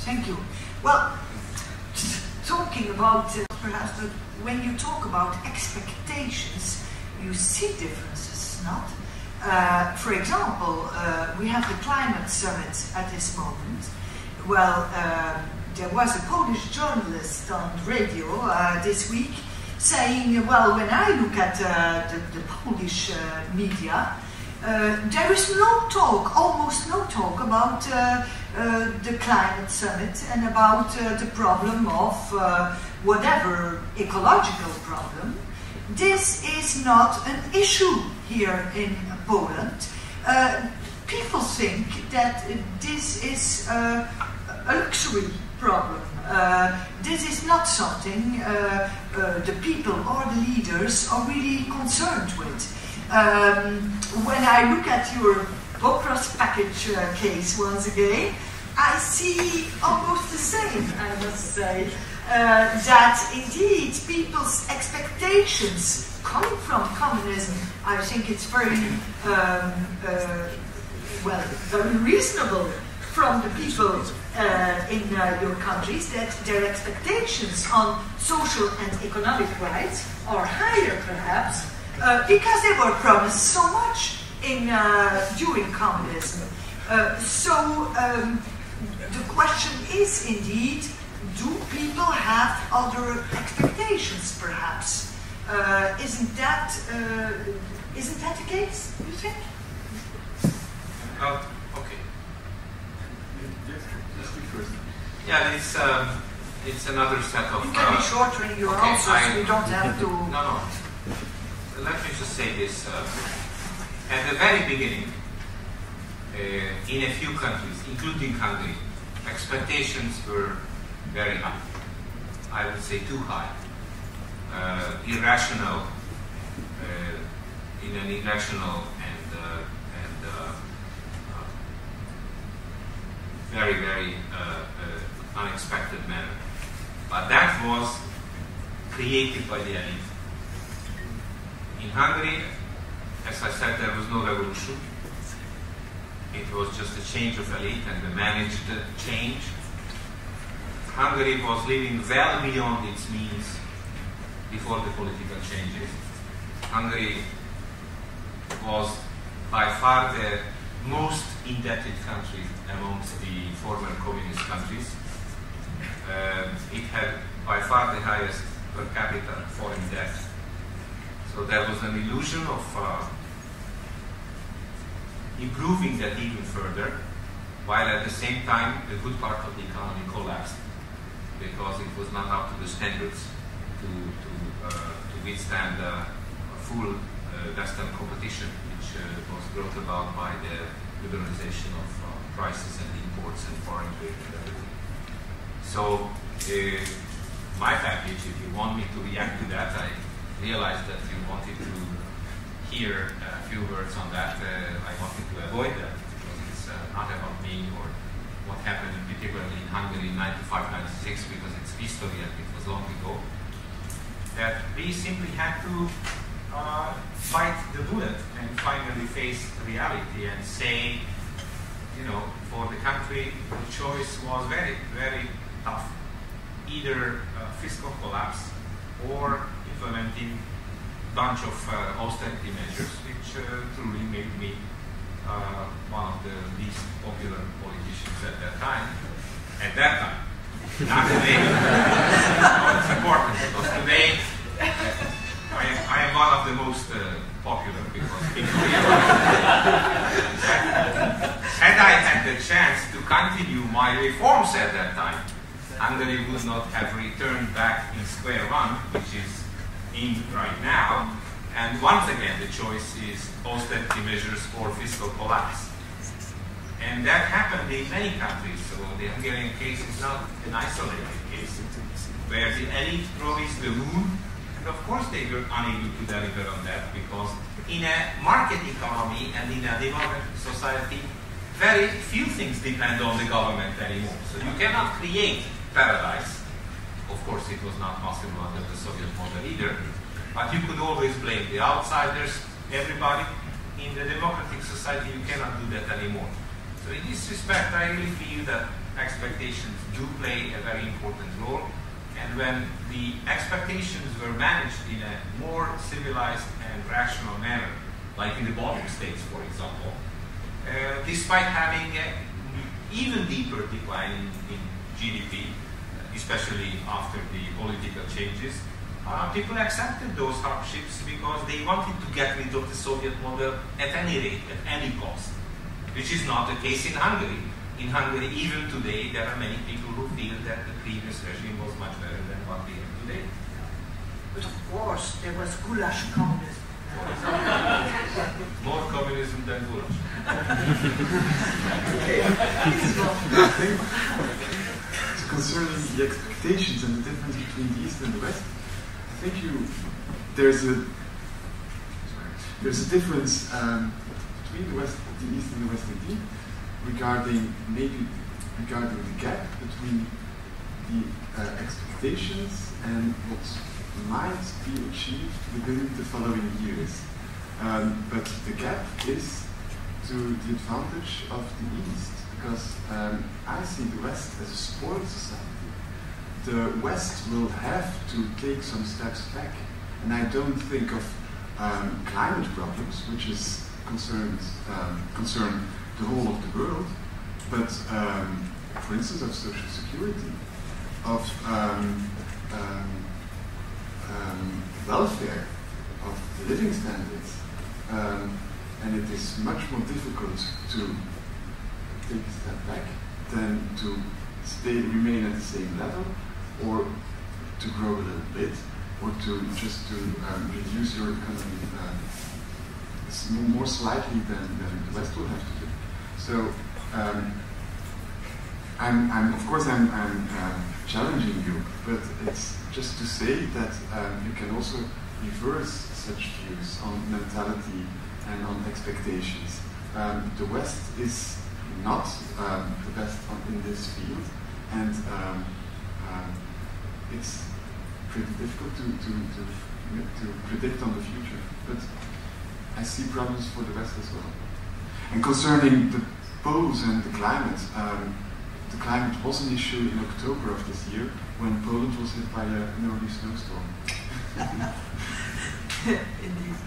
Thank you. Well, talking about perhaps when you talk about expectations, you see differences, not? For example, we have the climate summit at this moment. Well, there was a Polish journalist on radio this week saying, well, when I look at the Polish media, there is no talk, almost no talk about the climate summit and about the problem of whatever ecological problem. This is not an issue here in Poland. People think that this is a luxury problem. This is not something the people or the leaders are really concerned with. When I look at your Bokros package case once again, I see almost the same, I must say. That indeed people's expectations coming from communism, I think it's very, well, very reasonable from the people in your countries, that their expectations on social and economic rights are higher perhaps because they were promised so much in during communism. So the question is indeed, do people have other expectations perhaps? Isn't that the case, you think? Okay. Yeah, it's another set of... You can be shorter in your answers, we don't have to... No. Let me just say this. At the very beginning, in a few countries, including Hungary, expectations were very high. I would say too high. Irrational, in an irrational and very, very unexpected manner. But that was created by the elite. In Hungary, as I said, there was no revolution. It was just a change of elite and a managed change. Hungary was living well beyond its means before the political changes. Hungary was by far the most indebted country amongst the former communist countries. It had by far the highest per capita foreign debt. So there was an illusion of improving that even further, while at the same time a good part of the economy collapsed because it was not up to the standards to withstand full Western competition, which was brought about by the liberalization of prices and imports and foreign trade and everything. So my package, if you want me to react to that, I realized that you wanted to hear a few words on that. I wanted to avoid that because it's not about me or what happened particularly in Hungary in 95-96, because it's history and it was long ago. That we simply had to bite the bullet and finally face reality and say, you know, for the country, the choice was very, very tough. Either fiscal collapse or implementing a bunch of austerity measures, which truly made me one of the least popular politicians at that time. At that time. Not today. It's important because today I am one of the most popular because people realize that had I had the chance to continue my reforms at that time, Hungary would not have returned back in square one, which is in right now. And once again, the choice is austerity measures or fiscal collapse. And that happened in many countries. So the Hungarian case is not an isolated case, where the elite promised the moon, and of course they were unable to deliver on that, because in a market economy and in a democratic society, very few things depend on the government anymore. So you cannot create paradise. Of course, it was not possible under the Soviet model either, but you could always blame the outsiders, everybody. In the democratic society, you cannot do that anymore. So So in this respect, I really feel that expectations do play a very important role. And when the expectations were managed in a more civilized and rational manner, like in the Baltic states, for example, despite having an even deeper decline in GDP, especially after the political changes, people accepted those hardships because they wanted to get rid of the Soviet model at any rate, at any cost, which is not the case in Hungary. In Hungary, even today, there are many people who feel that the previous regime was much better than what we have today. But of course, there was goulash communism. More communism than goulash. Concerning the expectations and the difference between the East and the West, I think there's a difference between the East and the West indeed, regarding the gap between the expectations and what might be achieved within the following years. But the gap is to the advantage of the East, because I see the West as a spoiled society. The West will have to take some steps back, and I don't think of climate problems, which is concern the whole of the world, but for instance of social security, of welfare, of living standards, and it is much more difficult to take a step back than to remain at the same level, or to grow a little bit, or to reduce your economy more slightly than the West will have to do. So of course I'm challenging you, but it's just to say that you can also reverse such views on mentality and on expectations. The West is not the best in this field, and it's pretty difficult to predict on the future. But I see problems for the West as well. And concerning the poles and the climate was an issue in October of this year when Poland was hit by a early snowstorm. Indeed.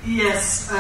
Yes,